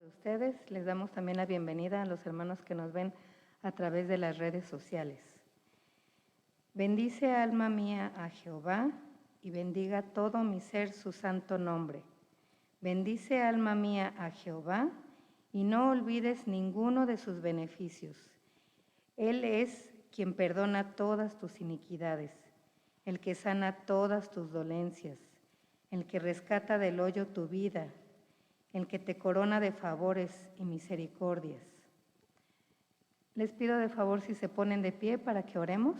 Ustedes les damos también la bienvenida a los hermanos que nos ven a través de las redes sociales. Bendice, alma mía, a Jehová, y bendiga todo mi ser su santo nombre. Bendice, alma mía, a Jehová, y no olvides ninguno de sus beneficios. Él es quien perdona todas tus iniquidades, el que sana todas tus dolencias, el que rescata del hoyo tu vida, el que te corona de favores y misericordias. Les pido de favor si se ponen de pie para que oremos.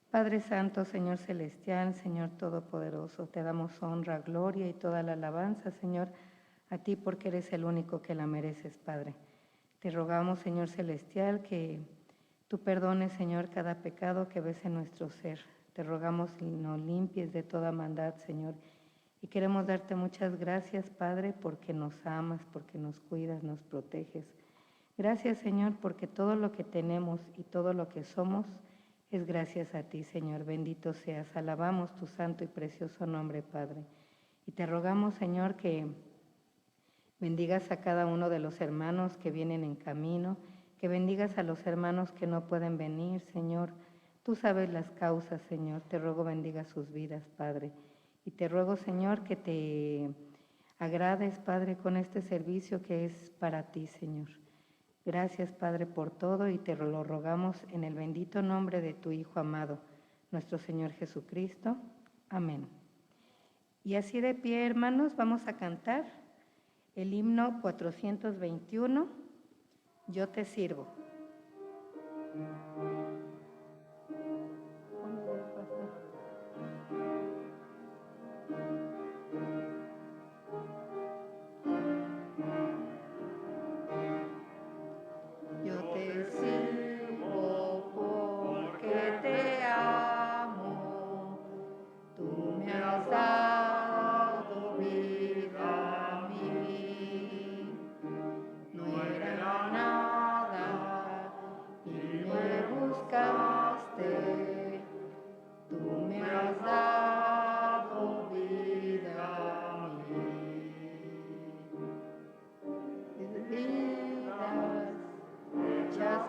Padre Santo, Señor Celestial, Señor Todopoderoso, te damos honra, gloria y toda la alabanza, Señor, a ti porque eres el único que la mereces, Padre. Te rogamos, Señor Celestial, que tú perdones, Señor, cada pecado que ves en nuestro ser. Te rogamos y nos limpies de toda maldad, Señor. Y queremos darte muchas gracias, Padre, porque nos amas, porque nos cuidas, nos proteges. Gracias, Señor, porque todo lo que tenemos y todo lo que somos es gracias a ti, Señor. Bendito seas. Alabamos tu santo y precioso nombre, Padre. Y te rogamos, Señor, que bendigas a cada uno de los hermanos que vienen en camino, que bendigas a los hermanos que no pueden venir, Señor. Tú sabes las causas, Señor. Te ruego bendiga sus vidas, Padre. Y te ruego, Señor, que te agrades, Padre, con este servicio que es para ti, Señor. Gracias, Padre, por todo y te lo rogamos en el bendito nombre de tu Hijo amado, nuestro Señor Jesucristo. Amén. Y así de pie, hermanos, vamos a cantar el himno 421, Yo te sirvo.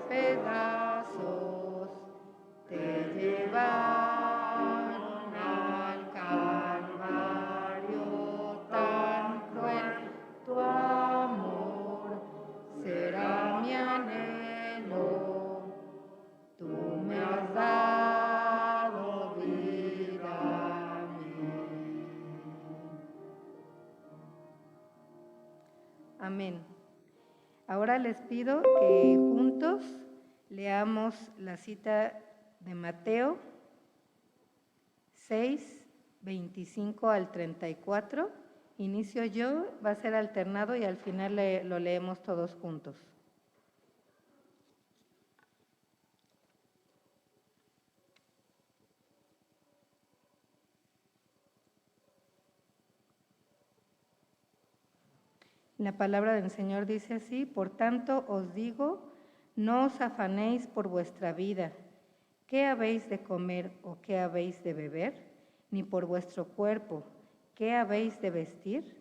Pedazos te llevaron al Calvario tan cruel, tu amor será mi anhelo, tú me has dado vida a mí. Amén. Ahora les pido que juntos leamos la cita de Mateo 6, 25 al 34. Inicio yo, va a ser alternado y al final lo leemos todos juntos. La palabra del Señor dice así: por tanto os digo, no os afanéis por vuestra vida, qué habéis de comer o qué habéis de beber, ni por vuestro cuerpo, qué habéis de vestir.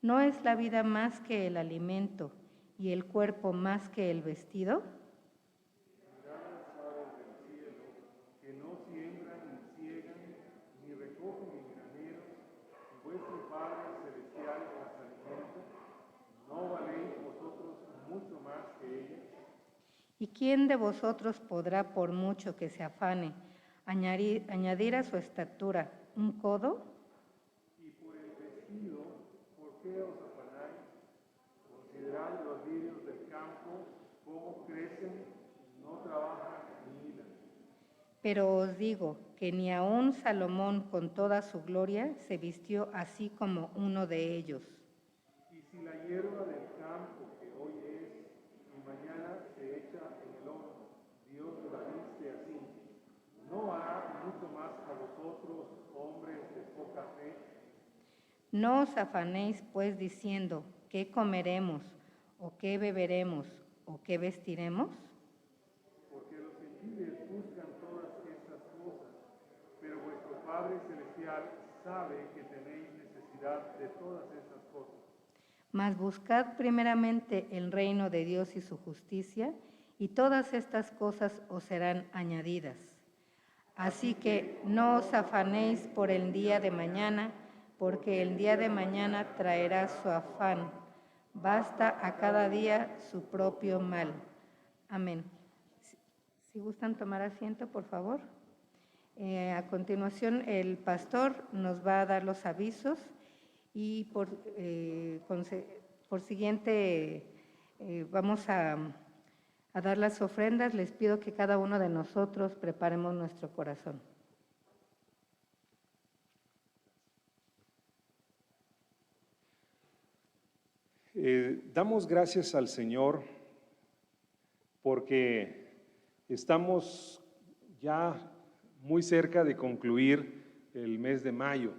¿No es la vida más que el alimento y el cuerpo más que el vestido? Mirad las aves del cielo, que no siembran ni ciegan, ni recogen en graneros, y vuestro Padre Celestial las alimenta. ¿No valéis vosotros mucho más que ellas? ¿Y quién de vosotros podrá, por mucho que se afane, añadir a su estatura un codo? Y por el vestido, ¿por qué os afanáis? Considerad los lirios del campo, cómo crecen, no trabajan ni hilan. Pero os digo que ni aun Salomón con toda su gloria se vistió así como uno de ellos. Y si la hierba del campo que hoy es y mañana se echa en el horno, Dios la viste así, ¿no hará mucho más a vosotros, hombres de poca fe? No os afanéis pues diciendo, ¿qué comeremos? ¿O qué beberemos? ¿O qué vestiremos? Porque los gentiles buscan todas estas cosas, pero vuestro Padre Celestial sabe que tenéis necesidad de todas estas cosas. Mas buscad primeramente el reino de Dios y su justicia, y todas estas cosas os serán añadidas. Así que no os afanéis por el día de mañana, porque el día de mañana traerá su afán. Basta a cada día su propio mal. Amén. Si gustan tomar asiento, por favor. A continuación, el pastor nos va a dar los avisos y por siguiente vamos a dar las ofrendas. Les pido que cada uno de nosotros preparemos nuestro corazón. Damos gracias al Señor porque estamos ya muy cerca de concluir el mes de mayo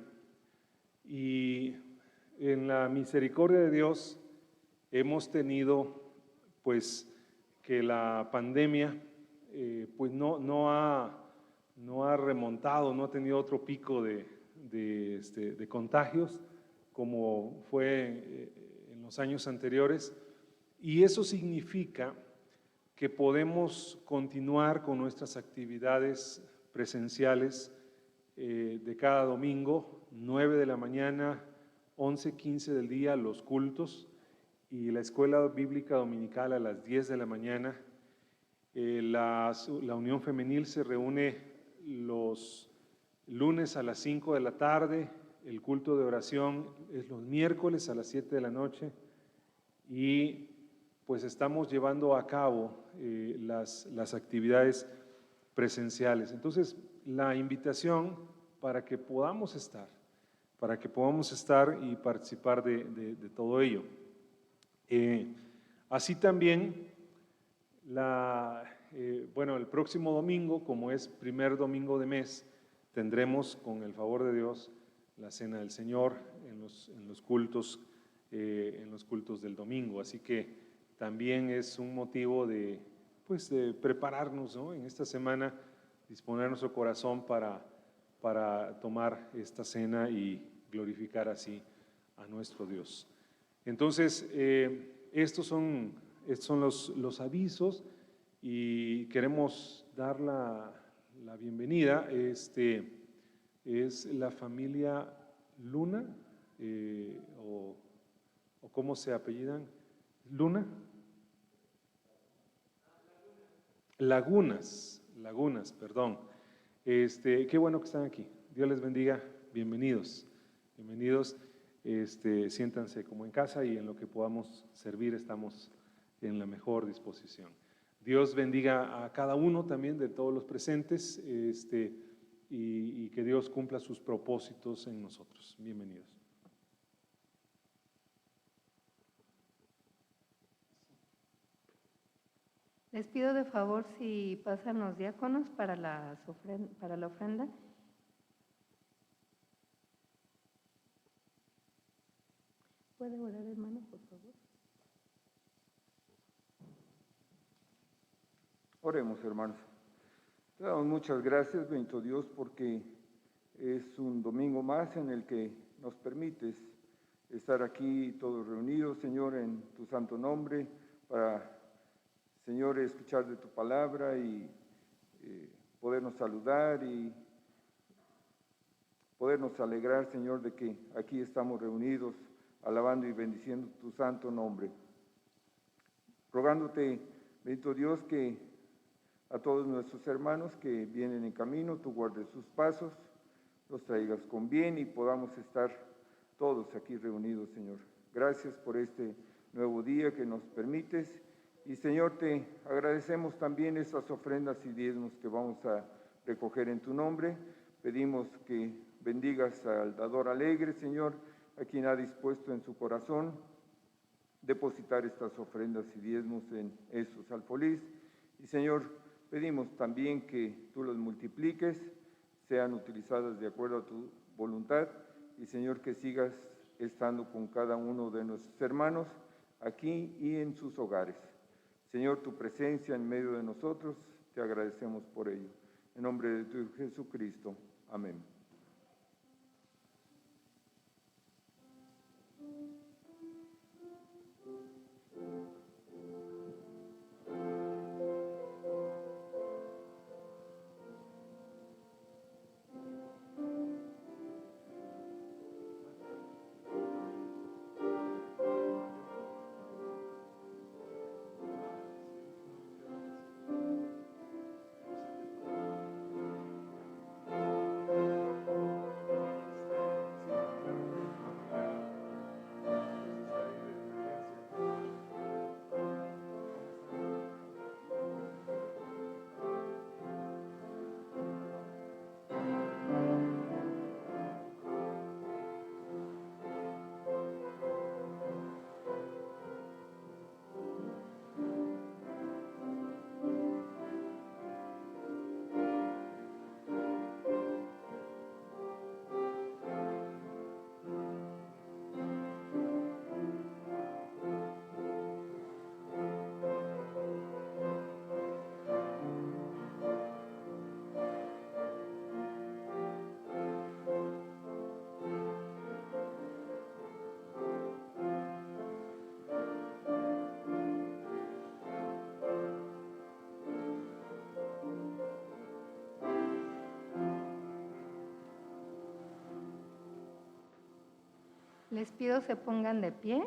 y en la misericordia de Dios hemos tenido pues que la pandemia pues no ha remontado, no ha tenido otro pico de contagios como fue en los años anteriores, y eso significa que podemos continuar con nuestras actividades presenciales de cada domingo, 9 de la mañana, 11:15 del día, los cultos, y la escuela bíblica dominical a las 10 de la mañana. La Unión Femenil se reúne los lunes a las 5 de la tarde, el culto de oración es los miércoles a las 7 de la noche, y pues estamos llevando a cabo las actividades presenciales. Entonces, la invitación para que podamos estar y participar de todo ello. Así también, el próximo domingo, como es primer domingo de mes, tendremos, con el favor de Dios, la Cena del Señor en los cultos del domingo. Así que también es un motivo de prepararnos, ¿no? En esta semana, disponer nuestro corazón para tomar esta cena y glorificar así a nuestro Dios. Entonces, estos son los avisos y queremos dar la bienvenida. Es la familia Luna, o ¿cómo se apellidan? ¿Luna? Lagunas, perdón. Qué bueno que están aquí. Dios les bendiga. Bienvenidos. Siéntanse como en casa y en lo que podamos servir estamos en la mejor disposición. Dios bendiga a cada uno también de todos los presentes, y que Dios cumpla sus propósitos en nosotros. Bienvenidos. Les pido de favor si pasan los diáconos para la ofrenda. ¿Puede orar, hermano, por favor? Oremos, hermanos. Te damos muchas gracias, bendito Dios, porque es un domingo más en el que nos permites estar aquí todos reunidos, Señor, en tu santo nombre, para, Señor, escuchar de tu palabra y podernos saludar y podernos alegrar, Señor, de que aquí estamos reunidos, alabando y bendiciendo tu santo nombre. Rogándote, bendito Dios, que a todos nuestros hermanos que vienen en camino, tú guardes sus pasos, los traigas con bien y podamos estar todos aquí reunidos, Señor. Gracias por este nuevo día que nos permites. Y, Señor, te agradecemos también estas ofrendas y diezmos que vamos a recoger en tu nombre. Pedimos que bendigas al dador alegre, Señor, a quien ha dispuesto en su corazón depositar estas ofrendas y diezmos en esos alfolís. Y, Señor, pedimos también que tú los multipliques, sean utilizadas de acuerdo a tu voluntad. Y, Señor, que sigas estando con cada uno de nuestros hermanos aquí y en sus hogares. Señor, tu presencia en medio de nosotros, te agradecemos por ello. En nombre de tu Jesucristo. Amén. Les pido se pongan de pie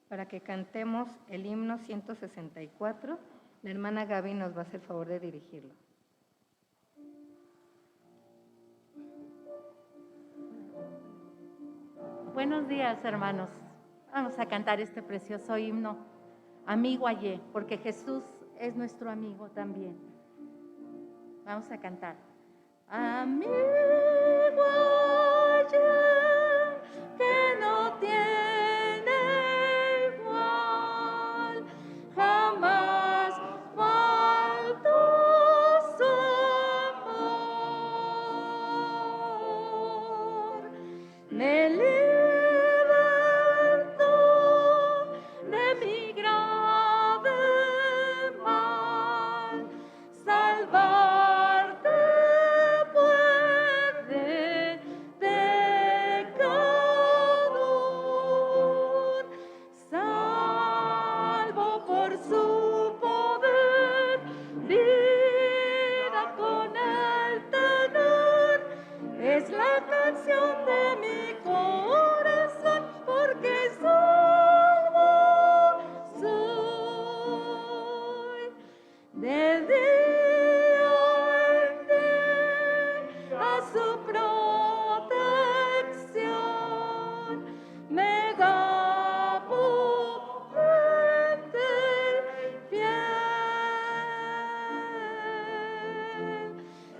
para que cantemos el himno 164. La hermana Gaby nos va a hacer el favor de dirigirlo. Buenos días, hermanos. Vamos a cantar este precioso himno, Amigo Hallé, porque Jesús es nuestro amigo también. Vamos a cantar. Amigo hallé, que no tiene igual, jamás faltó su amor. Me libertó de mi grave mal, salvarte puede pecador, salvo por su poder, vida con el tener, es la canción de mi corazón, porque salvo soy. De día en día a su protección me gabo frente fiel.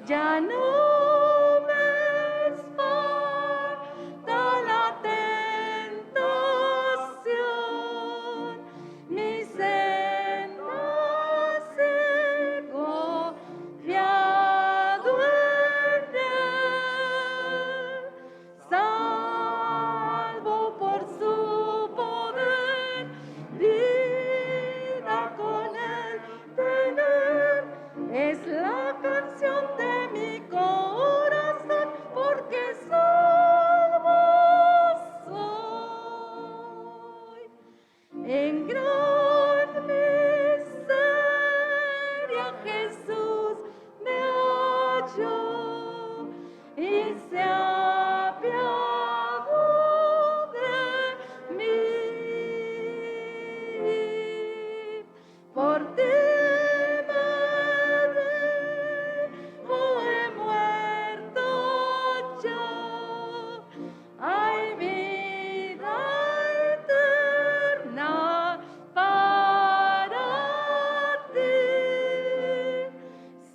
Ya no me espanta la tentación, mi senda sigo fiado en él, salvo por su poder, vida con él tener, es la canción de mi corazón, porque salvo soy. En gran miseria Jesús me halló y se apiadó de mí. Por ti me dijo, he muerto ya, hay vida eterna para ti,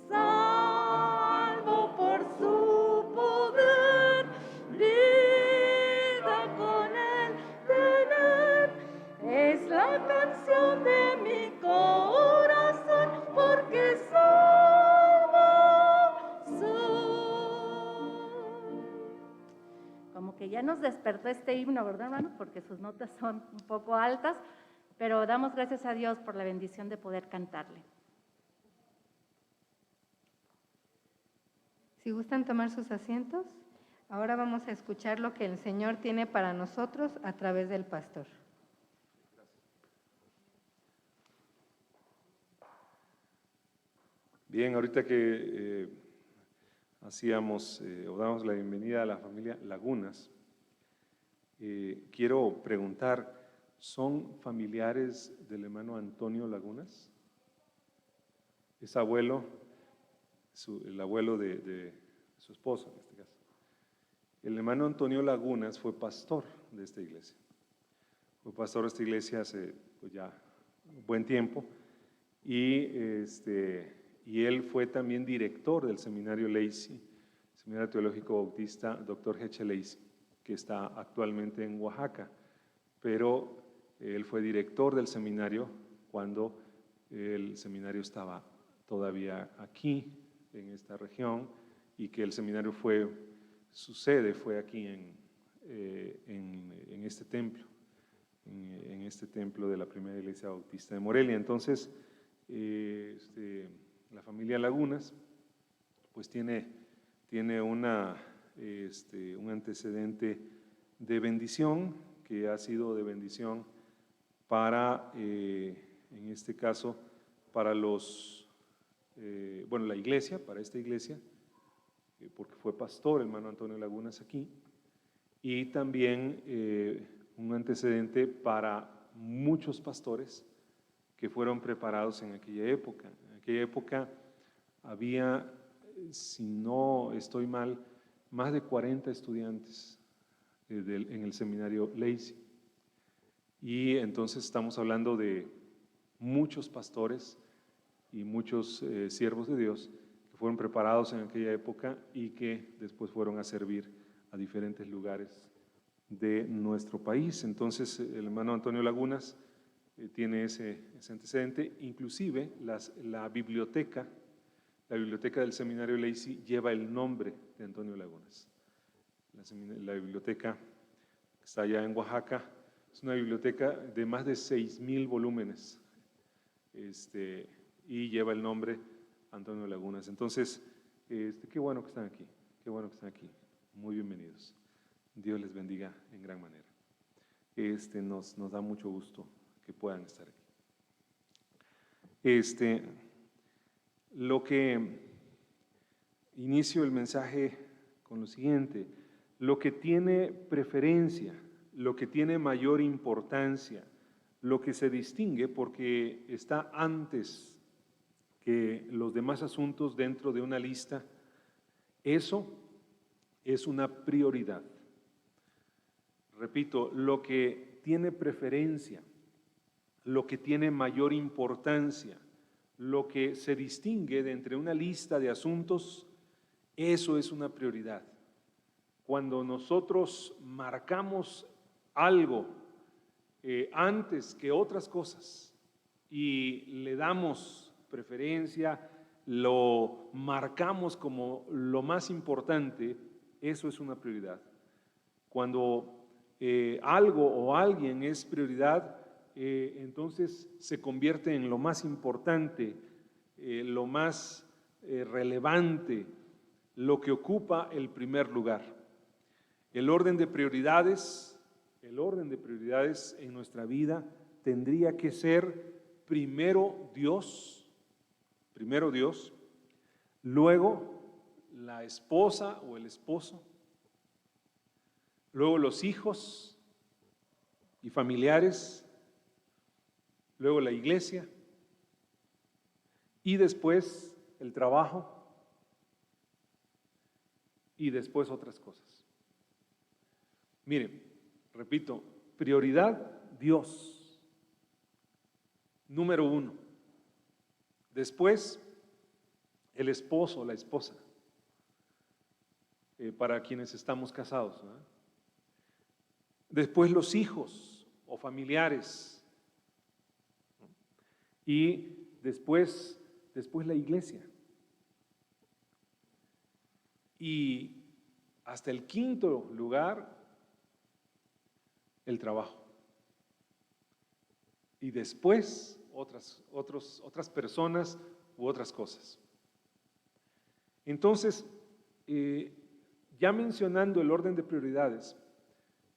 salvo por su poder, vida con él tener, es la canción de mi corazón, porque salvo soy. Como que ya nos despertó este himno, ¿verdad, hermanos? Porque sus notas son un poco altas, pero damos gracias a Dios por la bendición de poder cantarle. Si gustan tomar sus asientos, ahora vamos a escuchar lo que el Señor tiene para nosotros a través del pastor. Bien, ahorita que hacíamos o damos la bienvenida a la familia Lagunas, quiero preguntar, ¿son familiares del hermano Antonio Lagunas? Es abuelo, el abuelo de su esposo en este caso. El hermano Antonio Lagunas fue pastor de esta iglesia. Fue pastor de esta iglesia hace pues, ya un buen tiempo y él fue también director del seminario Lacey, Seminario Teológico Bautista Dr. Heche Lacey, que está actualmente en Oaxaca, pero él fue director del seminario cuando el seminario estaba todavía aquí, en esta región, y que el seminario su sede fue aquí en este templo, en este templo de la primera iglesia bautista de Morelia. Entonces, la familia Lagunas, pues tiene un antecedente de bendición, que ha sido de bendición para, en este caso, para la iglesia, para esta iglesia, porque fue pastor el hermano Antonio Lagunas aquí, y también un antecedente para muchos pastores que fueron preparados en aquella época. En aquella época había, si no estoy mal, más de 40 estudiantes en el seminario Lacey. Y entonces estamos hablando de muchos pastores y muchos siervos de Dios que fueron preparados en aquella época y que después fueron a servir a diferentes lugares de nuestro país. Entonces el hermano Antonio Lagunas tiene ese antecedente. Inclusive la biblioteca del seminario Lacey lleva el nombre de Antonio Lagunas. La biblioteca que está allá en Oaxaca es una biblioteca de más de 6,000 volúmenes y lleva el nombre Antonio Lagunas. Entonces, qué bueno que están aquí, qué bueno que están aquí. Muy bienvenidos. Dios les bendiga en gran manera. Nos da mucho gusto que puedan estar aquí. Lo que inicio el mensaje con lo siguiente: lo que tiene preferencia, lo que tiene mayor importancia, lo que se distingue porque está antes que los demás asuntos dentro de una lista, eso es una prioridad. Repito, lo que tiene preferencia, lo que tiene mayor importancia, lo que se distingue de entre una lista de asuntos, eso es una prioridad. Cuando nosotros marcamos algo antes que otras cosas y le damos preferencia, lo marcamos como lo más importante, eso es una prioridad. Cuando algo o alguien es prioridad, entonces se convierte en lo más importante, lo más relevante, lo que ocupa el primer lugar. El orden de prioridades en nuestra vida tendría que ser primero Dios, luego la esposa o el esposo, luego los hijos y familiares, luego la iglesia y después el trabajo y después otras cosas. Miren, repito, prioridad Dios, número 1. Después el esposo o la esposa, para quienes estamos casados, ¿verdad? Después los hijos o familiares, ¿no? Y después la iglesia. Y hasta el 5.º lugar, el trabajo. Y después otras personas u otras cosas. Entonces, ya mencionando el orden de prioridades,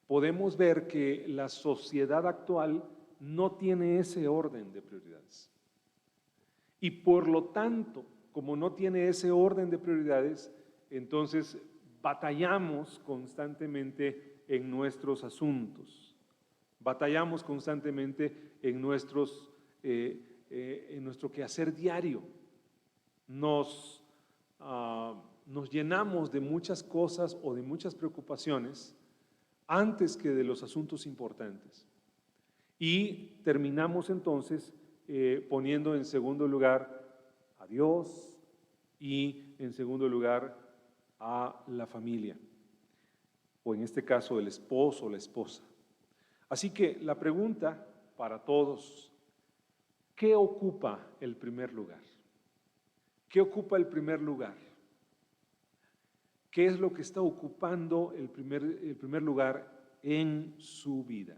podemos ver que la sociedad actual no tiene ese orden de prioridades. Y por lo tanto, como no tiene ese orden de prioridades, entonces batallamos constantemente en nuestros asuntos, batallamos constantemente en nuestro quehacer diario. Nos llenamos de muchas cosas o de muchas preocupaciones antes que de los asuntos importantes. Y terminamos entonces poniendo en segundo lugar a Dios y en segundo lugar a la familia, o en este caso el esposo o la esposa. Así que la pregunta para todos: ¿qué ocupa el primer lugar? ¿Qué ocupa el primer lugar? ¿Qué es lo que está ocupando el primer lugar en su vida?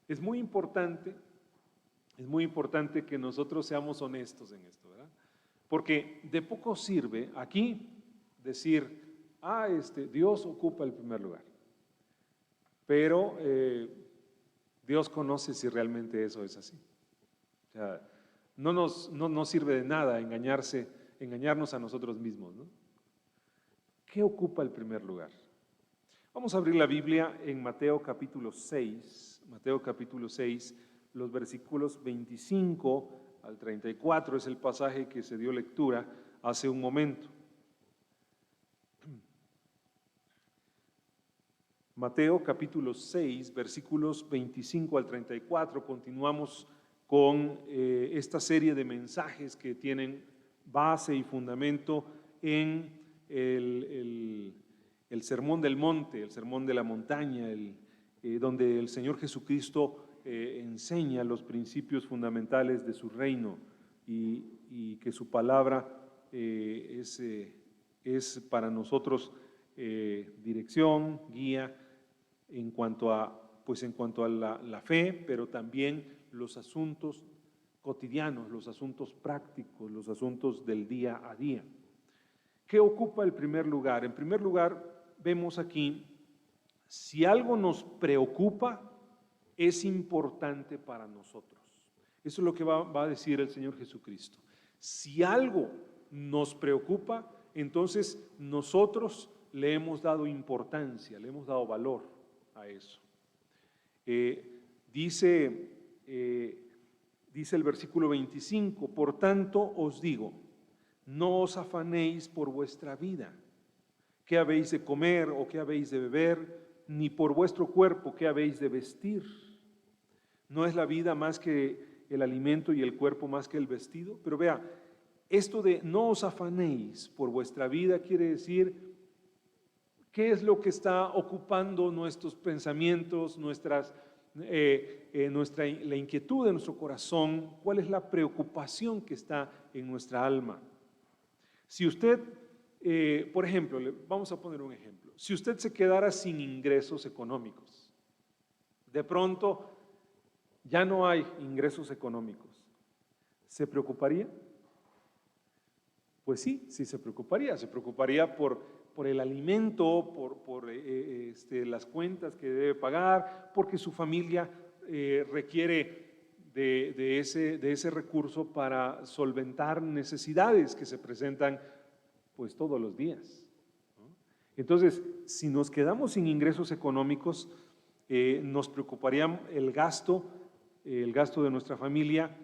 Es muy importante que nosotros seamos honestos en esto, ¿verdad? Porque de poco sirve aquí decir, Dios ocupa el primer lugar. Pero Dios conoce si realmente eso es así. O sea, no nos sirve de nada engañarnos a nosotros mismos, ¿no? ¿Qué ocupa el primer lugar? Vamos a abrir la Biblia en Mateo capítulo 6, los versículos 25 al 34 es el pasaje que se dio lectura hace un momento. Mateo capítulo 6, versículos 25 al 34, continuamos con esta serie de mensajes que tienen base y fundamento en el Sermón del Monte, el Sermón de la Montaña, donde el Señor Jesucristo enseña los principios fundamentales de su reino y que su palabra es para nosotros dirección, guía en cuanto a la fe, pero también los asuntos cotidianos, los asuntos prácticos, los asuntos del día a día. ¿Qué ocupa el primer lugar? En primer lugar, vemos aquí, si algo nos preocupa, es importante para nosotros. Eso es lo que va a decir el Señor Jesucristo. Si algo nos preocupa, entonces nosotros le hemos dado importancia, le hemos dado valor a eso. Dice el versículo 25, por tanto os digo, no os afanéis por vuestra vida, qué habéis de comer o qué habéis de beber, ni por vuestro cuerpo, qué habéis de vestir. ¿No es la vida más que el alimento y el cuerpo más que el vestido? Pero vea, esto de no os afanéis por vuestra vida quiere decir, ¿qué es lo que está ocupando nuestros pensamientos, la inquietud de nuestro corazón? ¿Cuál es la preocupación que está en nuestra alma? Si usted, por ejemplo, vamos a poner un ejemplo. Si usted se quedara sin ingresos económicos, de pronto ya no hay ingresos económicos, ¿se preocuparía? Pues sí, sí se preocuparía por el alimento, por las cuentas que debe pagar, porque su familia requiere de ese recurso para solventar necesidades que se presentan pues todos los días, ¿no? Entonces, si nos quedamos sin ingresos económicos, nos preocuparía el gasto de nuestra familia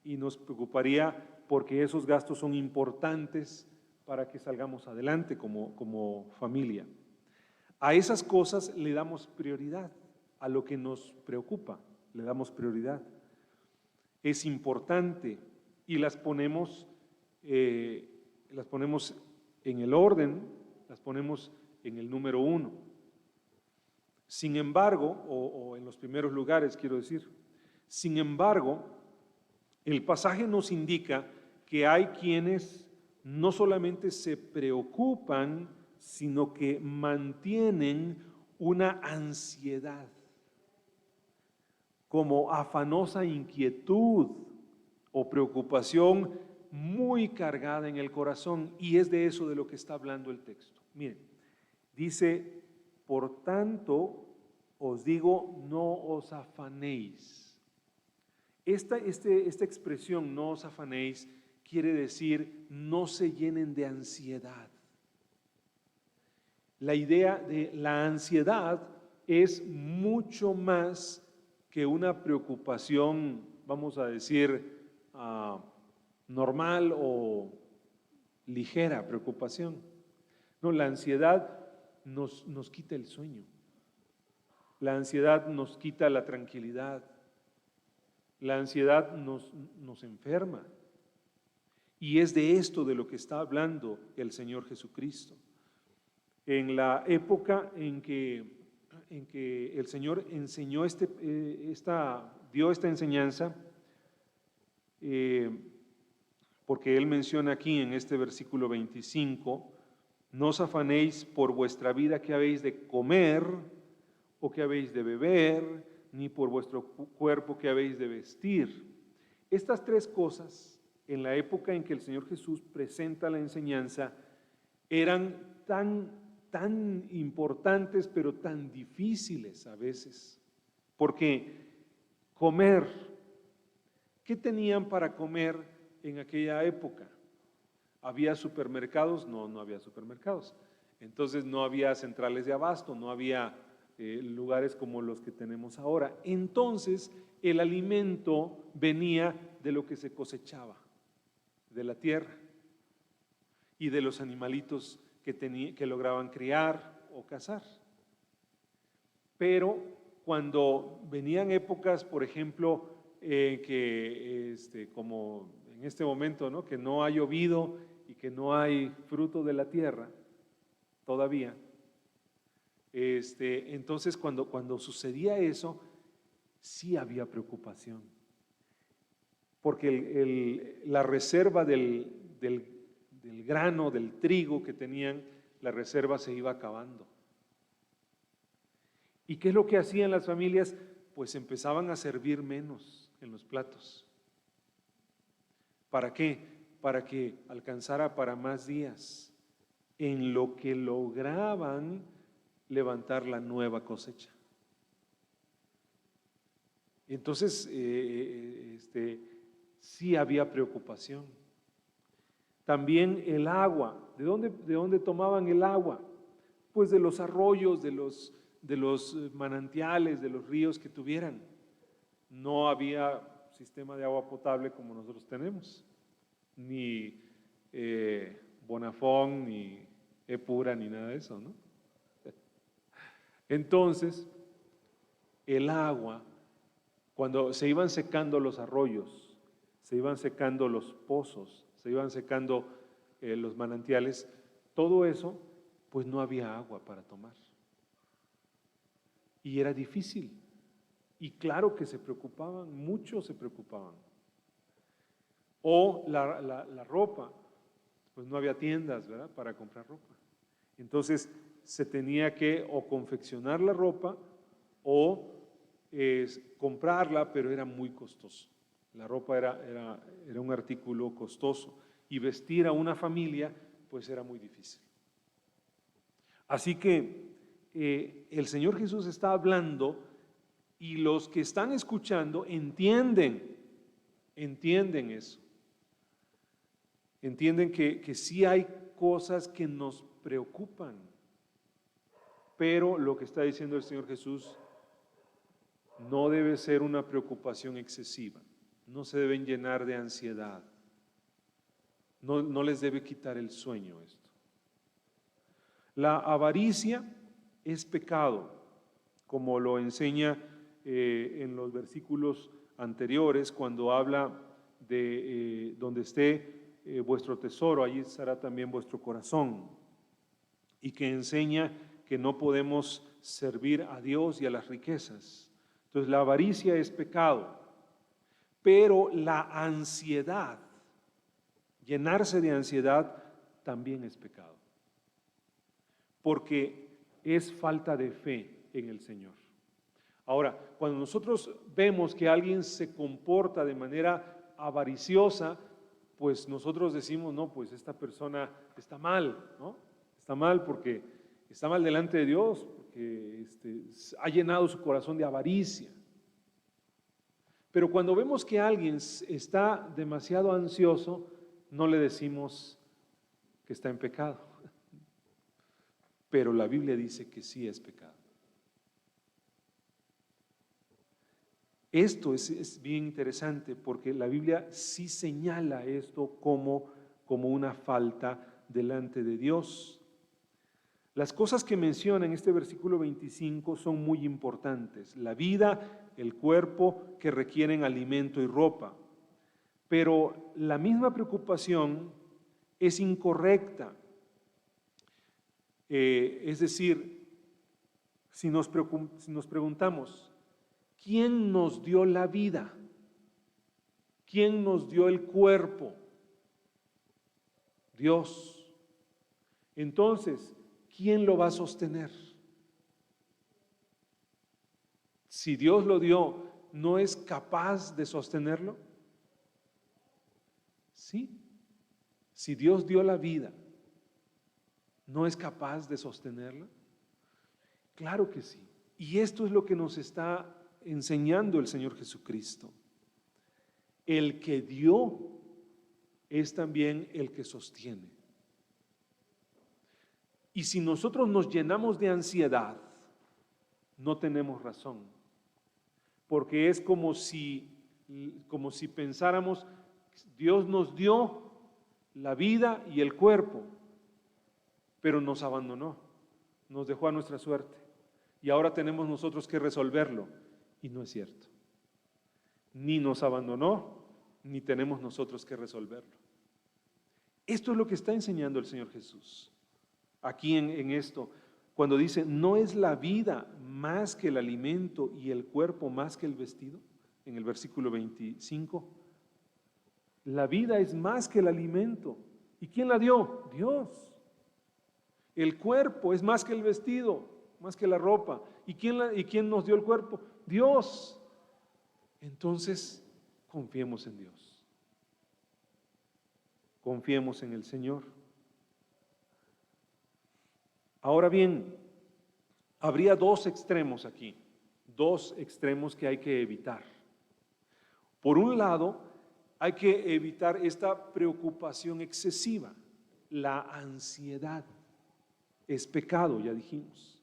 y nos preocuparía porque esos gastos son importantes para que salgamos adelante como familia. A esas cosas le damos prioridad, a lo que nos preocupa le damos prioridad. Es importante y las ponemos en el orden, las ponemos en el número 1. Sin embargo, o en los primeros lugares quiero decir, sin embargo, el pasaje nos indica que hay quienes no solamente se preocupan, sino que mantienen una ansiedad, como afanosa inquietud o preocupación muy cargada en el corazón, y es de eso de lo que está hablando el texto. Miren, dice, por tanto os digo, no os afanéis. Esta expresión, no os afanéis, quiere decir, no se llenen de ansiedad. La idea de la ansiedad es mucho más que una preocupación, vamos a decir, normal o ligera preocupación. No, la ansiedad nos quita el sueño. La ansiedad nos quita la tranquilidad. La ansiedad nos enferma. Y es de esto de lo que está hablando el Señor Jesucristo. En la época en que el Señor enseñó dio esta enseñanza, porque Él menciona aquí en este versículo 25, no os afanéis por vuestra vida que habéis de comer o que habéis de beber, ni por vuestro cuerpo que habéis de vestir. Estas tres cosas, en la época en que el Señor Jesús presenta la enseñanza, eran tan importantes, pero tan difíciles a veces. Porque comer, ¿qué tenían para comer en aquella época? ¿Había supermercados? No, no había supermercados. Entonces no había centrales de abasto, no había lugares como los que tenemos ahora. Entonces el alimento venía de lo que se cosechaba, de la tierra y de los animalitos que lograban criar o cazar. Pero cuando venían épocas, por ejemplo, como en este momento, ¿no?, que no ha llovido y que no hay fruto de la tierra todavía, entonces cuando sucedía eso, sí había preocupación, porque la reserva del grano, del trigo que tenían, la reserva se iba acabando. ¿Y qué es lo que hacían las familias? Pues empezaban a servir menos en los platos. ¿Para qué? Para que alcanzara para más días, en lo que lograban levantar la nueva cosecha. Entonces, sí había preocupación. También el agua. ¿De dónde tomaban el agua? Pues de los arroyos, de los manantiales, de los ríos que tuvieran. No había sistema de agua potable como nosotros tenemos, ni Bonafón, ni Epura, ni nada de eso, ¿no? Entonces, el agua, cuando se iban secando los arroyos, se iban secando los pozos, se iban secando los manantiales, todo eso, pues no había agua para tomar. Y era difícil. Y claro que se preocupaban, muchos se preocupaban. O la ropa, pues no había tiendas, ¿verdad?, para comprar ropa. Entonces se tenía que o confeccionar la ropa o comprarla, pero era muy costoso. La ropa era un artículo costoso y vestir a una familia pues era muy difícil. Así que el Señor Jesús está hablando y los que están escuchando entienden eso. Entienden que sí hay cosas que nos preocupan, pero lo que está diciendo el Señor Jesús no debe ser una preocupación excesiva, no se deben llenar de ansiedad, no les debe quitar el sueño esto. La avaricia es pecado, como lo enseña en los versículos anteriores, cuando habla de donde esté vuestro tesoro, allí estará también vuestro corazón, y que enseña que no podemos servir a Dios y a las riquezas. Entonces la avaricia es pecado, pero la ansiedad, llenarse de ansiedad, también es pecado, porque es falta de fe en el Señor. Ahora, cuando nosotros vemos que alguien se comporta de manera avariciosa, pues nosotros decimos, no, pues esta persona está mal, ¿no? Está mal porque está mal delante de Dios, porque ha llenado su corazón de avaricia. Pero cuando vemos que alguien está demasiado ansioso, no le decimos que está en pecado. Pero la Biblia dice que sí es pecado. Esto es bien interesante porque la Biblia sí señala esto como una falta delante de Dios. Las cosas que menciona en este versículo 25 son muy importantes. La vida, el cuerpo que requieren alimento y ropa. Pero la misma preocupación es incorrecta. Es decir, si nos preguntamos, ¿quién nos dio la vida? ¿Quién nos dio el cuerpo? Dios. Entonces, ¿quién lo va a sostener? Si Dios lo dio, ¿no es capaz de sostenerlo? Sí. Si Dios dio la vida, ¿no es capaz de sostenerla? Claro que sí. Y esto es lo que nos está enseñando el Señor Jesucristo. El que dio es también el que sostiene. Y si nosotros nos llenamos de ansiedad, no tenemos razón, porque es como si pensáramos, Dios nos dio la vida y el cuerpo, pero nos abandonó, nos dejó a nuestra suerte, y ahora tenemos nosotros que resolverlo, y no es cierto. Ni nos abandonó, ni tenemos nosotros que resolverlo. Esto es lo que está enseñando el Señor Jesús aquí en esto, cuando dice, ¿no es la vida más que el alimento y el cuerpo más que el vestido? En el versículo 25. La vida es más que el alimento. ¿Y quién la dio? Dios. El cuerpo es más que el vestido, más que la ropa. ¿Y quién nos dio el cuerpo? Dios. Entonces, confiemos en Dios. Confiemos en el Señor. Ahora bien, habría dos extremos aquí, dos extremos que hay que evitar. Por un lado, hay que evitar esta preocupación excesiva, la ansiedad. Es pecado, ya dijimos.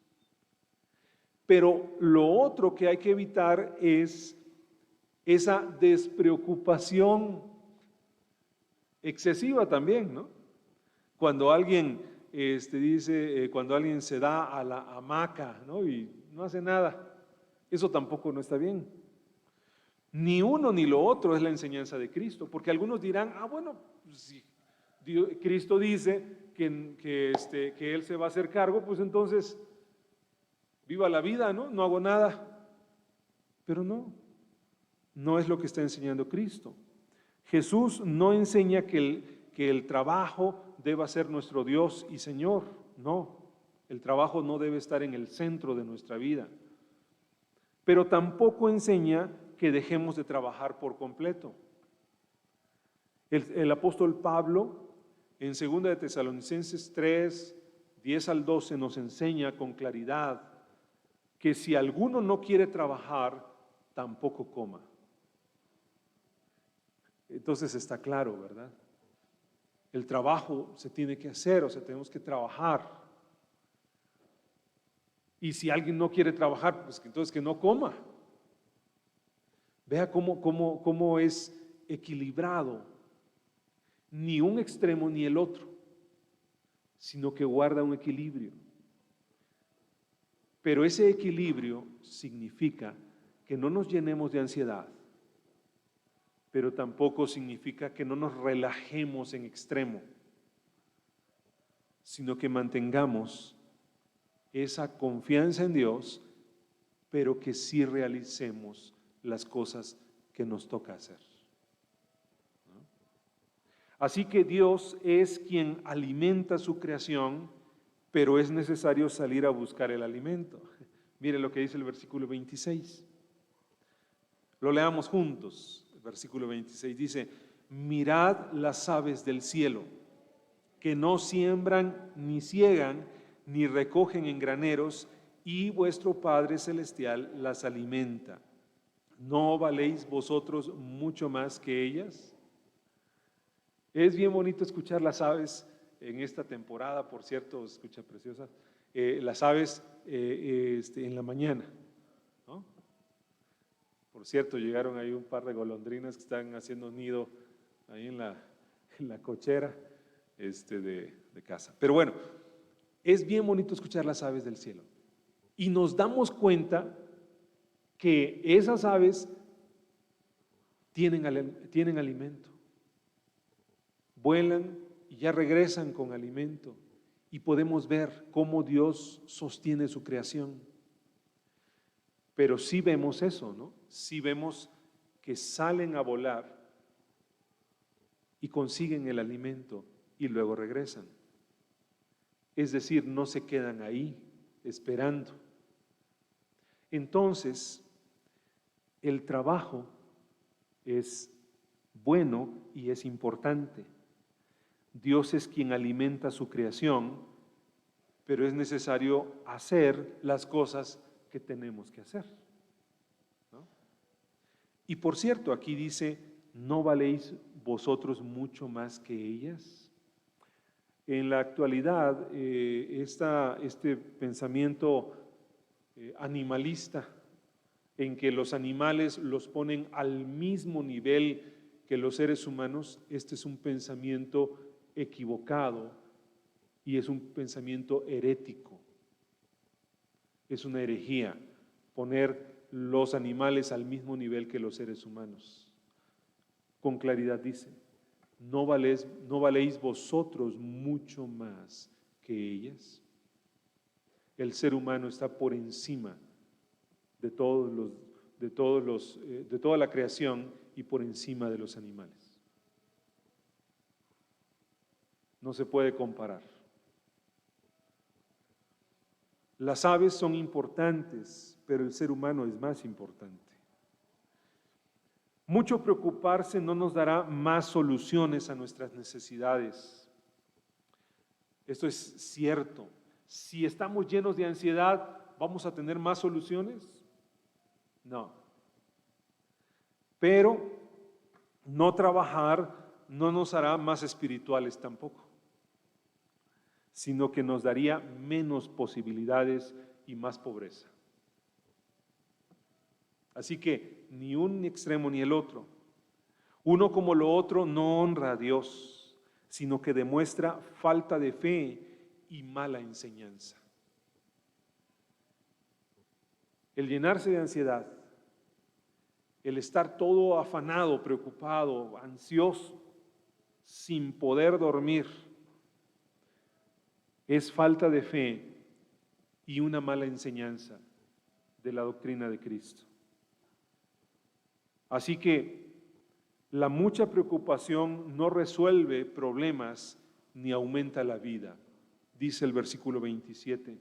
Pero lo otro que hay que evitar es esa despreocupación excesiva también, ¿no? Cuando alguien cuando alguien se da a la hamaca, ¿no? Y no hace nada, eso tampoco no está bien. Ni uno ni lo otro es la enseñanza de Cristo, porque algunos dirán, bueno, si Cristo dice que Él se va a hacer cargo, pues entonces viva la vida, ¿no? No hago nada. Pero no es lo que está enseñando Cristo. Jesús no enseña que el trabajo deba ser nuestro Dios y Señor. No, el trabajo no debe estar en el centro de nuestra vida. Pero tampoco enseña que dejemos de trabajar por completo. El apóstol Pablo, en 2 de Tesalonicenses 3, 10 al 12, nos enseña con claridad que si alguno no quiere trabajar, tampoco coma. Entonces está claro, ¿verdad? El trabajo se tiene que hacer, o sea, tenemos que trabajar. Y si alguien no quiere trabajar, pues entonces que no coma. Vea cómo es equilibrado, ni un extremo ni el otro, sino que guarda un equilibrio. Pero ese equilibrio significa que no nos llenemos de ansiedad, pero tampoco significa que no nos relajemos en extremo, sino que mantengamos esa confianza en Dios, pero que sí realicemos las cosas que nos toca hacer. Así que Dios es quien alimenta su creación, pero es necesario salir a buscar el alimento. Mire lo que dice el versículo 26. Lo leamos juntos. El versículo 26 dice, mirad las aves del cielo, que no siembran ni ciegan, ni recogen en graneros, y vuestro Padre Celestial las alimenta. ¿No valéis vosotros mucho más que ellas? Es bien bonito escuchar las aves en esta temporada, por cierto, escucha preciosa, las aves en la mañana, ¿no? Por cierto, llegaron ahí un par de golondrinas que están haciendo nido ahí en la cochera de casa. Pero bueno, es bien bonito escuchar las aves del cielo. Y nos damos cuenta que esas aves tienen alimento. Vuelan y ya regresan con alimento. Y podemos ver cómo Dios sostiene su creación. Pero sí vemos eso, ¿no? Sí vemos que salen a volar y consiguen el alimento y luego regresan. Es decir, no se quedan ahí esperando. Entonces, el trabajo es bueno y es importante. Dios es quien alimenta su creación, pero es necesario hacer las cosas que tenemos que hacer, ¿no? Y por cierto, aquí dice, ¿no valéis vosotros mucho más que ellas? En la actualidad, este pensamiento animalista, en que los animales los ponen al mismo nivel que los seres humanos, este es un pensamiento equivocado y es un pensamiento herético. Es una herejía poner los animales al mismo nivel que los seres humanos. Con claridad dice, ¿no valéis vosotros mucho más que ellas? El ser humano está por encima de toda la creación y por encima de los animales. No se puede comparar. Las aves son importantes, pero el ser humano es más importante. Mucho preocuparse no nos dará más soluciones a nuestras necesidades. Esto es cierto. Si estamos llenos de ansiedad, ¿vamos a tener más soluciones? No. Pero no trabajar no nos hará más espirituales tampoco, sino que nos daría menos posibilidades y más pobreza. Así que ni un extremo ni el otro. Uno como lo otro no honra a Dios, sino que demuestra falta de fe y mala enseñanza. El llenarse de ansiedad, el estar todo afanado, preocupado, ansioso, sin poder dormir, es falta de fe y una mala enseñanza de la doctrina de Cristo. Así que la mucha preocupación no resuelve problemas ni aumenta la vida, dice el versículo 27.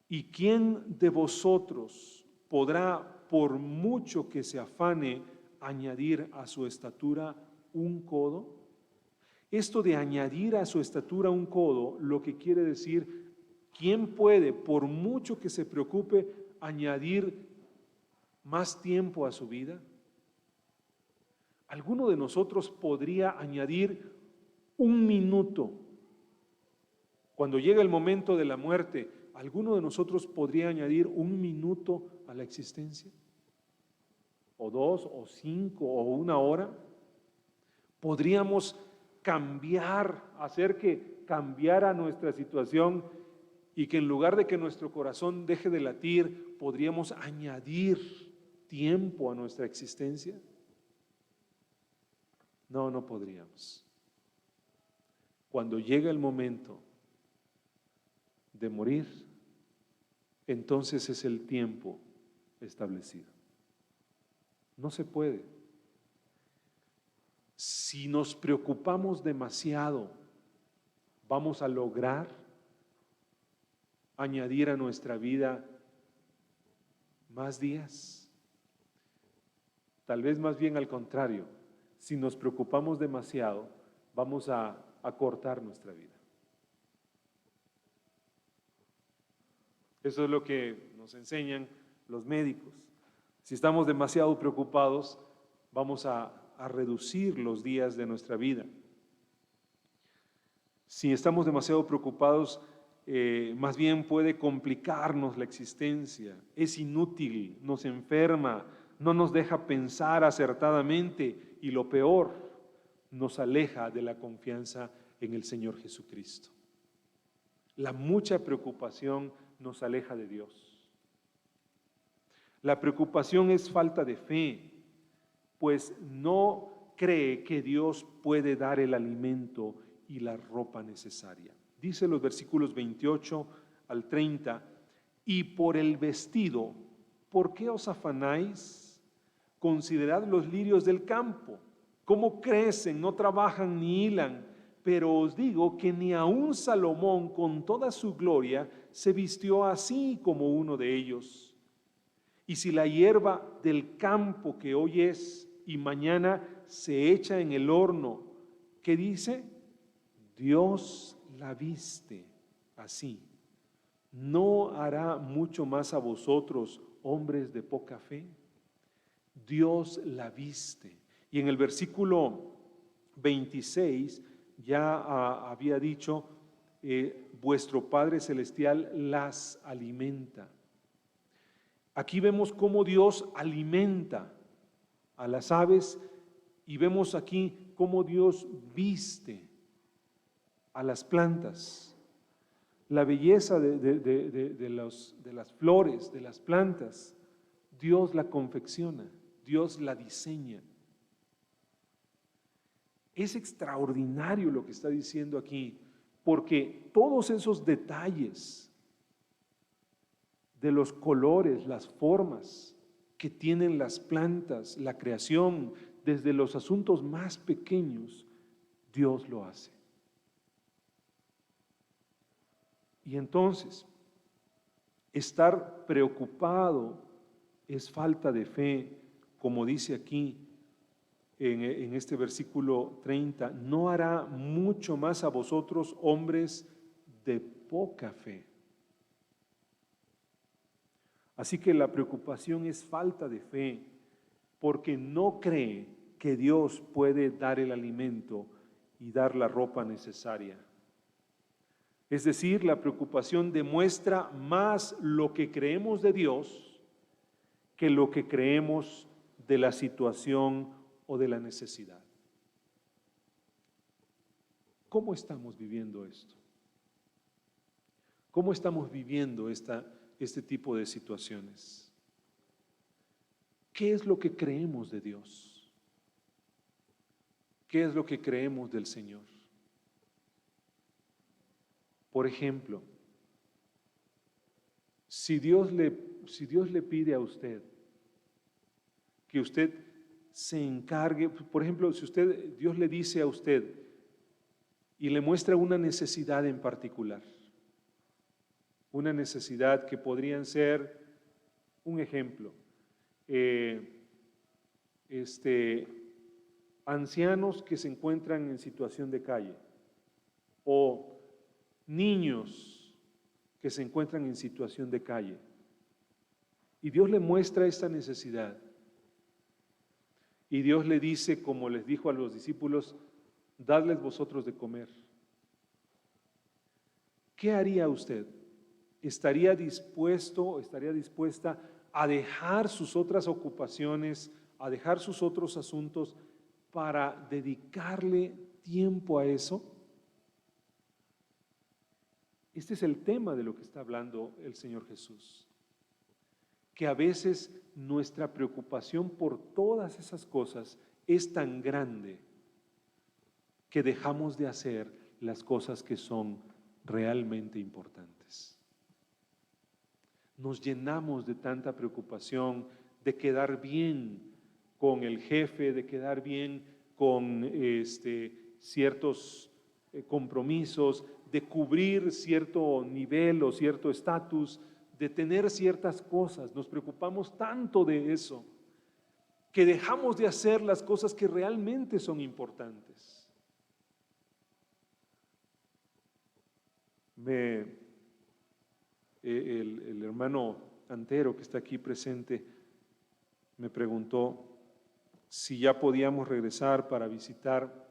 ¿Y quién de vosotros podrá, por mucho que se afane, añadir a su estatura un codo? Esto de añadir a su estatura un codo, lo que quiere decir, ¿quién puede, por mucho que se preocupe, añadir más tiempo a su vida? ¿Alguno de nosotros podría añadir un minuto? Cuando llega el momento de la muerte, ¿alguno de nosotros podría añadir un minuto a la existencia? ¿O 2, o 5, o 1 hora? ¿Podríamos hacer que cambiara nuestra situación y que en lugar de que nuestro corazón deje de latir, podríamos añadir tiempo a nuestra existencia? No, no podríamos. Cuando llega el momento de morir, entonces es el tiempo establecido. No se puede. Si nos preocupamos demasiado, vamos a lograr añadir a nuestra vida más días. Tal vez más bien al contrario, si nos preocupamos demasiado, vamos a acortar nuestra vida. Eso es lo que nos enseñan los médicos. Si estamos demasiado preocupados, vamos a reducir los días de nuestra vida. Si estamos demasiado preocupados, más bien puede complicarnos la existencia, es inútil, nos enferma, no nos deja pensar acertadamente y lo peor, nos aleja de la confianza en el Señor Jesucristo. La mucha preocupación nos aleja de Dios. La preocupación es falta de fe, pues no cree que Dios puede dar el alimento y la ropa necesaria. Dice los versículos 28 al 30, y por el vestido, ¿por qué os afanáis? Considerad los lirios del campo, cómo crecen, no trabajan ni hilan, pero os digo que ni aun Salomón con toda su gloria se vistió así como uno de ellos. Y si la hierba del campo que hoy es y mañana se echa en el horno, ¿qué dice? Dios la viste así. ¿No hará mucho más a vosotros, hombres de poca fe? Dios la viste. Y en el versículo 26 ya había dicho, vuestro Padre Celestial las alimenta. Aquí vemos cómo Dios alimenta a las aves y vemos aquí cómo Dios viste a las plantas. La belleza de las flores, de las plantas, Dios la confecciona, Dios la diseña. Es extraordinario lo que está diciendo aquí, porque todos esos detalles de los colores, las formas que tienen las plantas, la creación, desde los asuntos más pequeños, Dios lo hace. Y entonces, estar preocupado es falta de fe, como dice aquí en este versículo 30, no hará mucho más a vosotros, hombres de poca fe. Así que la preocupación es falta de fe, porque no cree que Dios puede dar el alimento y dar la ropa necesaria. Es decir, la preocupación demuestra más lo que creemos de Dios que lo que creemos de la situación o de la necesidad. ¿Cómo estamos viviendo esto? ¿Cómo estamos viviendo este tipo de situaciones? ¿Qué es lo que creemos de Dios? ¿Qué es lo que creemos del Señor? Por ejemplo, si Dios le pide a usted que usted se encargue, por ejemplo, si Dios le dice a usted y le muestra una necesidad en particular, una necesidad que podrían ser, un ejemplo, ancianos que se encuentran en situación de calle o niños que se encuentran en situación de calle. Y Dios le muestra esta necesidad. Y Dios le dice, como les dijo a los discípulos, dadles vosotros de comer. ¿Qué haría usted? ¿Estaría dispuesta a dejar sus otras ocupaciones, a dejar sus otros asuntos para dedicarle tiempo a eso? Este es el tema de lo que está hablando el Señor Jesús. Que a veces nuestra preocupación por todas esas cosas es tan grande que dejamos de hacer las cosas que son realmente importantes. Nos llenamos de tanta preocupación de quedar bien con el jefe, de quedar bien con ciertos compromisos, de cubrir cierto nivel o cierto estatus, de tener ciertas cosas. Nos preocupamos tanto de eso que dejamos de hacer las cosas que realmente son importantes. El hermano Antero, que está aquí presente, me preguntó si ya podíamos regresar para visitar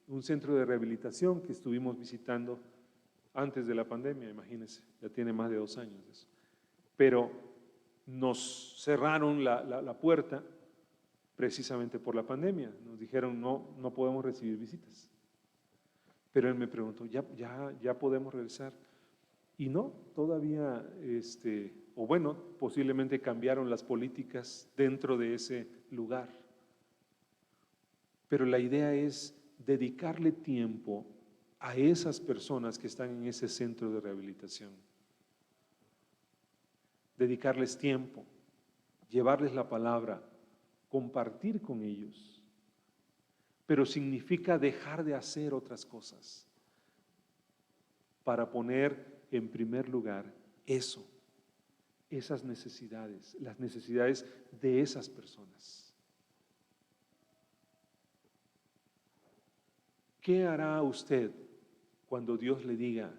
un centro de rehabilitación que estuvimos visitando antes de la pandemia, imagínense, ya tiene más de 2 años de eso. Pero nos cerraron la puerta precisamente por la pandemia. Nos dijeron, no podemos recibir visitas. Pero él me preguntó, ¿ya podemos regresar? Y no, todavía, o bueno, posiblemente cambiaron las políticas dentro de ese lugar. Pero la idea es dedicarle tiempo a esas personas que están en ese centro de rehabilitación. Dedicarles tiempo, llevarles la palabra, compartir con ellos. Pero significa dejar de hacer otras cosas para poner en primer lugar esas necesidades, las necesidades de esas personas. ¿Qué hará usted cuando Dios le diga,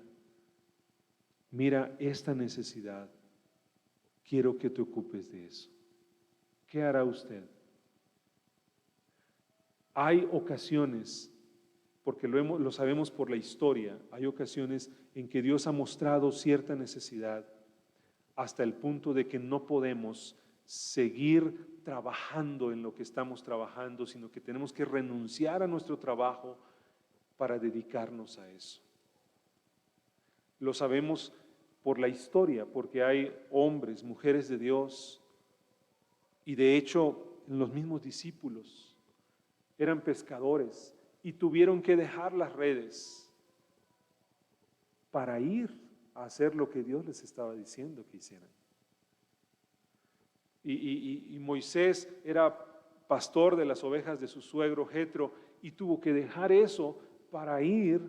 mira esta necesidad, quiero que te ocupes de eso? ¿Qué hará usted? Hay ocasiones porque lo sabemos por la historia. Hay ocasiones en que Dios ha mostrado cierta necesidad hasta el punto de que no podemos seguir trabajando en lo que estamos trabajando, sino que tenemos que renunciar a nuestro trabajo para dedicarnos a eso. Lo sabemos por la historia, porque hay hombres, mujeres de Dios, y de hecho los mismos discípulos eran pescadores y tuvieron que dejar las redes para ir a hacer lo que Dios les estaba diciendo que hicieran. Y Moisés era pastor de las ovejas de su suegro Jetro y tuvo que dejar eso para ir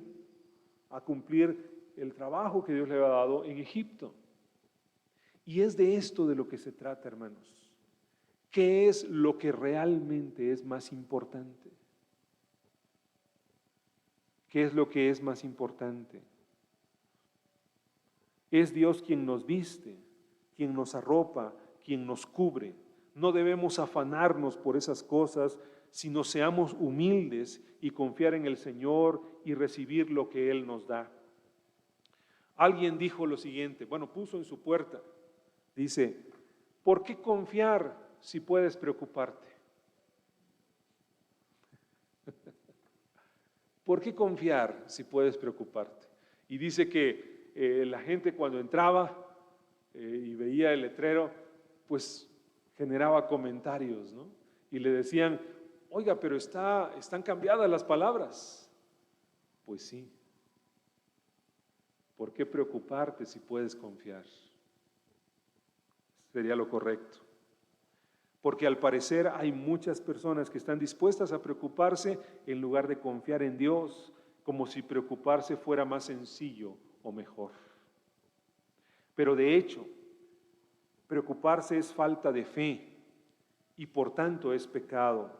a cumplir el trabajo que Dios le había dado en Egipto. Y es de esto de lo que se trata, hermanos. ¿Qué es lo que realmente es más importante? ¿Qué es lo que es más importante? Es Dios quien nos viste, quien nos arropa, quien nos cubre. No debemos afanarnos por esas cosas, sino seamos humildes y confiar en el Señor y recibir lo que Él nos da. Alguien dijo lo siguiente, puso en su puerta, dice, ¿por qué confiar si puedes preocuparte? ¿Por qué confiar si puedes preocuparte? Y dice que la gente cuando entraba y veía el letrero, pues generaba comentarios, ¿no? Y le decían, oiga, pero están cambiadas las palabras. Pues sí. ¿Por qué preocuparte si puedes confiar? Sería lo correcto. Porque al parecer hay muchas personas que están dispuestas a preocuparse en lugar de confiar en Dios, como si preocuparse fuera más sencillo o mejor. Pero de hecho, preocuparse es falta de fe y por tanto es pecado.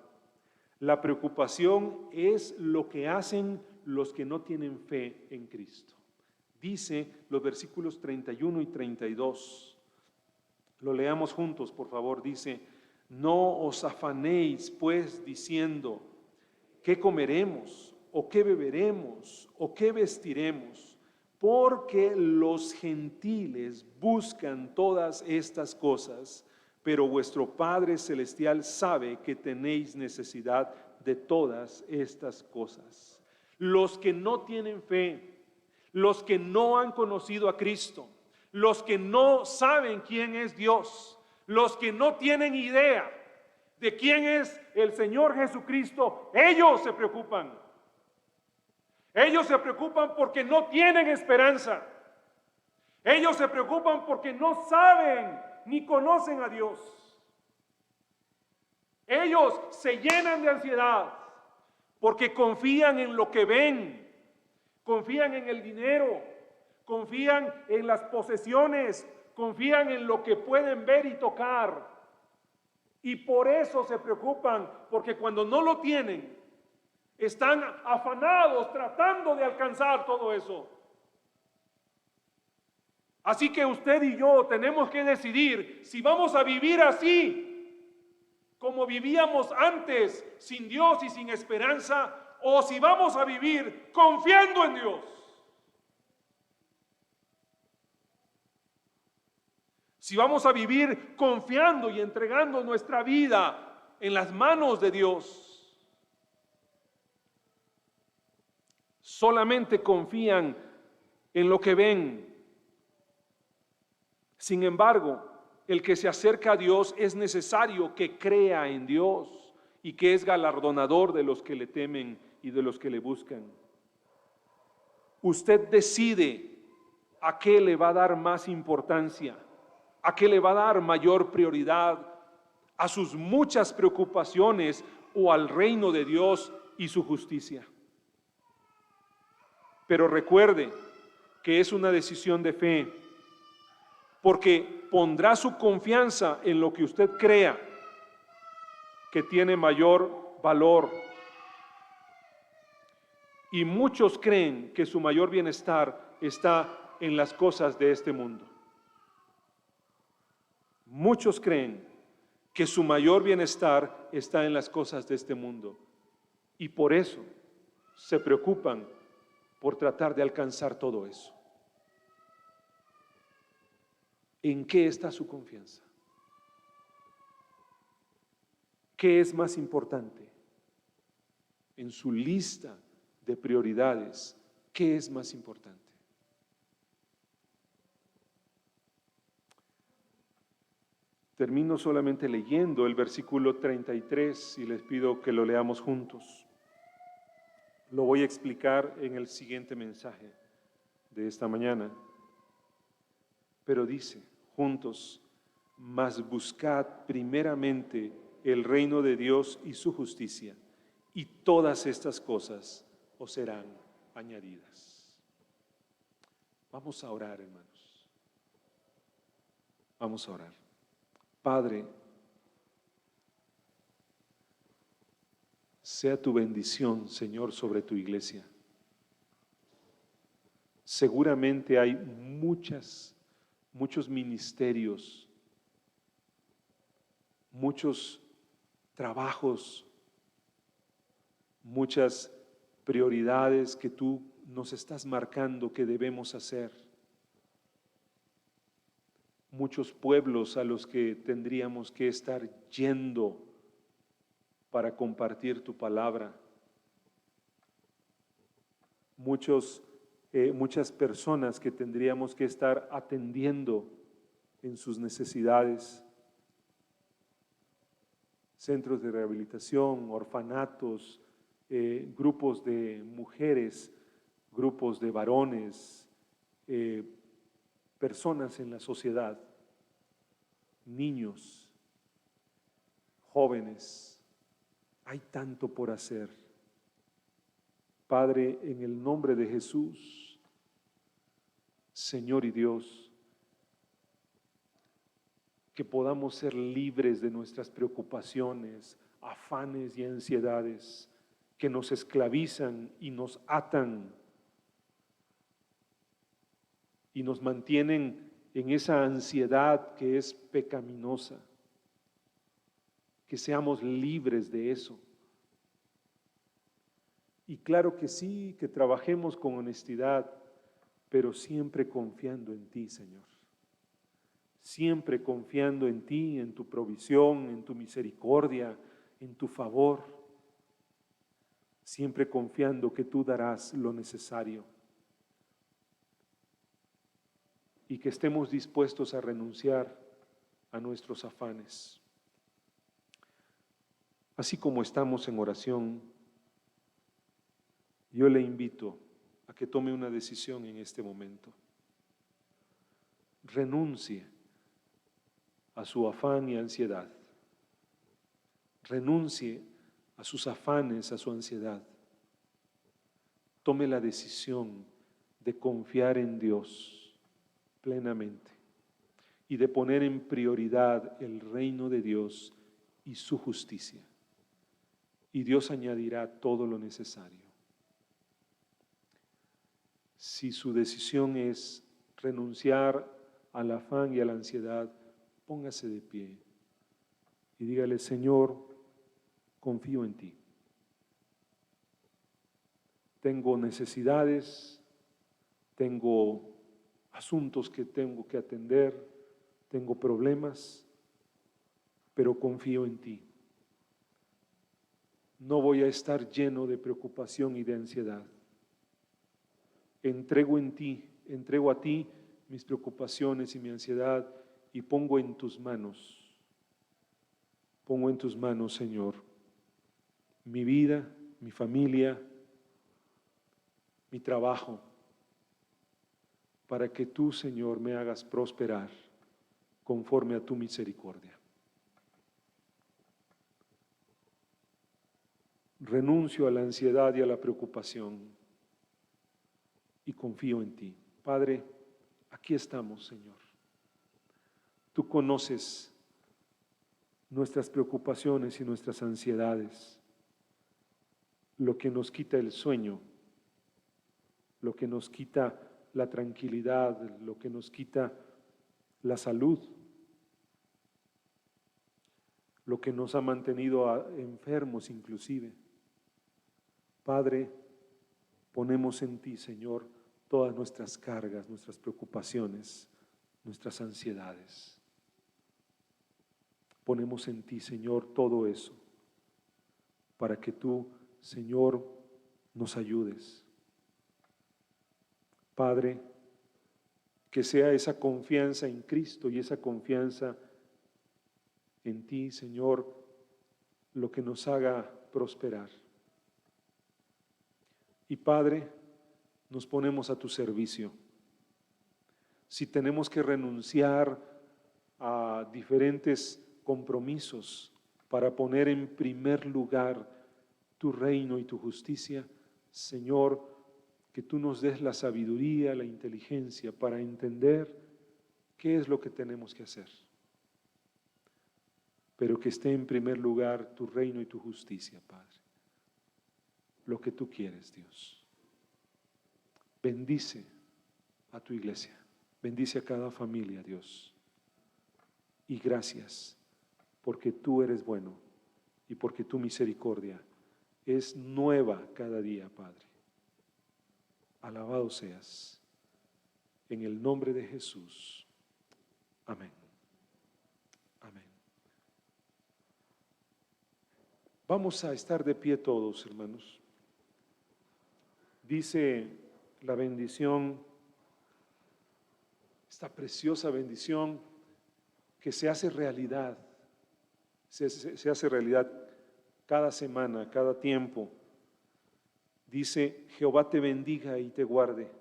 La preocupación es lo que hacen los que no tienen fe en Cristo. Dice los versículos 31 y 32. Lo leamos juntos, por favor. Dice, no os afanéis pues diciendo, ¿qué comeremos? ¿O qué beberemos? ¿O qué vestiremos? Porque los gentiles buscan todas estas cosas, pero vuestro Padre Celestial sabe que tenéis necesidad de todas estas cosas. Los que no tienen fe, los que no han conocido a Cristo, los que no saben quién es Dios, los que no tienen idea de quién es el Señor Jesucristo, ellos se preocupan. Ellos se preocupan porque no tienen esperanza. Ellos se preocupan porque no saben ni conocen a Dios. Ellos se llenan de ansiedad porque confían en lo que ven, confían en el dinero, confían en las posesiones, confían en lo que pueden ver y tocar. Y por eso se preocupan, porque cuando no lo tienen, están afanados tratando de alcanzar todo eso. Así que usted y yo tenemos que decidir si vamos a vivir así, como vivíamos antes, sin Dios y sin esperanza, o si vamos a vivir confiando en Dios. Si vamos a vivir confiando y entregando nuestra vida en las manos de Dios. Solamente confían en lo que ven. Sin embargo, el que se acerca a Dios es necesario que crea en Dios y que es galardonador de los que le temen y de los que le buscan. Usted decide a qué le va a dar más importancia, a qué le va a dar mayor prioridad, a sus muchas preocupaciones o al reino de Dios y su justicia. Pero recuerde que es una decisión de fe, porque pondrá su confianza en lo que usted crea que tiene mayor valor. Y muchos creen que su mayor bienestar está en las cosas de este mundo. Muchos creen que su mayor bienestar está en las cosas de este mundo. Y por eso se preocupan por tratar de alcanzar todo eso. ¿En qué está su confianza? ¿Qué es más importante? En su lista de prioridades, ¿qué es más importante? Termino solamente leyendo el versículo 33 y les pido que lo leamos juntos. Lo voy a explicar en el siguiente mensaje de esta mañana. Pero dice, juntos, mas buscad primeramente el reino de Dios y su justicia, y todas estas cosas os serán añadidas. Vamos a orar, hermanos. Vamos a orar. Padre, sea tu bendición, Señor, sobre tu iglesia. Seguramente hay muchos ministerios, muchos trabajos, muchas prioridades que tú nos estás marcando que debemos hacer. Muchos pueblos a los que tendríamos que estar yendo para compartir tu palabra. Muchas personas que tendríamos que estar atendiendo en sus necesidades. Centros de rehabilitación, orfanatos, grupos de mujeres, grupos de varones, personas en la sociedad, niños, jóvenes. Hay tanto por hacer. Padre, en el nombre de Jesús, Señor y Dios, que podamos ser libres de nuestras preocupaciones, afanes y ansiedades que nos esclavizan y nos atan y nos mantienen en esa ansiedad que es pecaminosa. Que seamos libres de eso. Y claro que sí, que trabajemos con honestidad, pero siempre confiando en ti, Señor. Siempre confiando en ti, en tu provisión, en tu misericordia, en tu favor. Siempre confiando que tú darás lo necesario. Y que estemos dispuestos a renunciar a nuestros afanes. Así como estamos en oración, yo le invito a que tome una decisión en este momento. Renuncie a su afán y ansiedad. Renuncie a sus afanes, a su ansiedad. Tome la decisión de confiar en Dios plenamente y de poner en prioridad el reino de Dios y su justicia. Y Dios añadirá todo lo necesario. Si su decisión es renunciar al afán y a la ansiedad, póngase de pie y dígale: Señor, confío en ti. Tengo necesidades, tengo asuntos que tengo que atender, tengo problemas, pero confío en ti. No voy a estar lleno de preocupación y de ansiedad. Entrego a ti mis preocupaciones y mi ansiedad y pongo en tus manos, Señor, mi vida, mi familia, mi trabajo, para que tú, Señor, me hagas prosperar conforme a tu misericordia. Renuncio a la ansiedad y a la preocupación y confío en ti. Padre, aquí estamos, Señor. Tú conoces nuestras preocupaciones y nuestras ansiedades, lo que nos quita el sueño, lo que nos quita la tranquilidad, lo que nos quita la salud, lo que nos ha mantenido enfermos inclusive. Padre, Ponemos en ti, Señor, todas nuestras cargas, nuestras preocupaciones, nuestras ansiedades. Ponemos en ti, Señor, todo eso, para que tú, Señor, nos ayudes. Padre, que sea esa confianza en Cristo y esa confianza en ti, Señor, lo que nos haga prosperar. Y Padre, nos ponemos a tu servicio. Si tenemos que renunciar a diferentes compromisos para poner en primer lugar tu reino y tu justicia, Señor, que tú nos des la sabiduría, la inteligencia para entender qué es lo que tenemos que hacer. Pero que esté en primer lugar tu reino y tu justicia, Padre. Lo que tú quieres, Dios. Bendice a tu iglesia. Bendice a cada familia, Dios. Y gracias, porque tú eres bueno y porque tu misericordia es nueva cada día, Padre. Alabado seas. En el nombre de Jesús. Amén. Amén. Vamos a estar de pie todos, hermanos. Dice la bendición, esta preciosa bendición que se hace realidad, se hace realidad cada semana, cada tiempo. Dice, Jehová te bendiga y te guarde.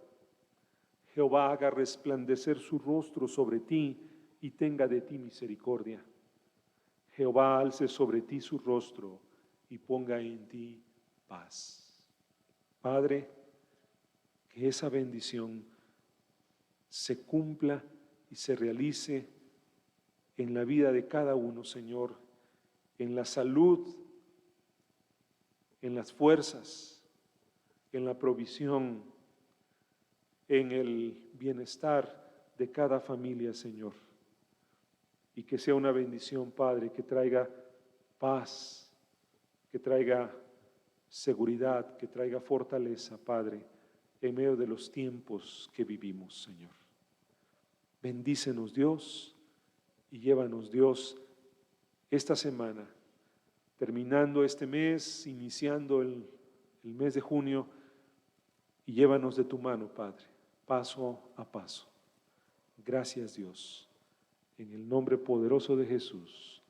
Jehová haga resplandecer su rostro sobre ti y tenga de ti misericordia. Jehová alce sobre ti su rostro y ponga en ti paz. Padre, que esa bendición se cumpla y se realice en la vida de cada uno, Señor, en la salud, en las fuerzas, en la provisión, en el bienestar de cada familia, Señor. Y que sea una bendición, Padre, que traiga paz, que traiga seguridad, que traiga fortaleza, Padre, en medio de los tiempos que vivimos, Señor. Bendícenos, Dios, y llévanos, Dios, esta semana, terminando este mes, iniciando el mes de junio, y llévanos de tu mano, Padre, paso a paso. Gracias, Dios, en el nombre poderoso de Jesús.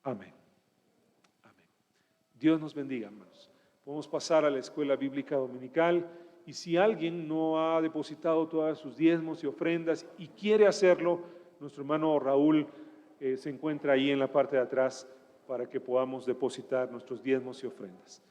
Amén. Amén. Dios nos bendiga, hermanos. Podemos pasar a la escuela bíblica dominical, y si alguien no ha depositado todas sus diezmos y ofrendas y quiere hacerlo, nuestro hermano Raúl se encuentra ahí en la parte de atrás para que podamos depositar nuestros diezmos y ofrendas.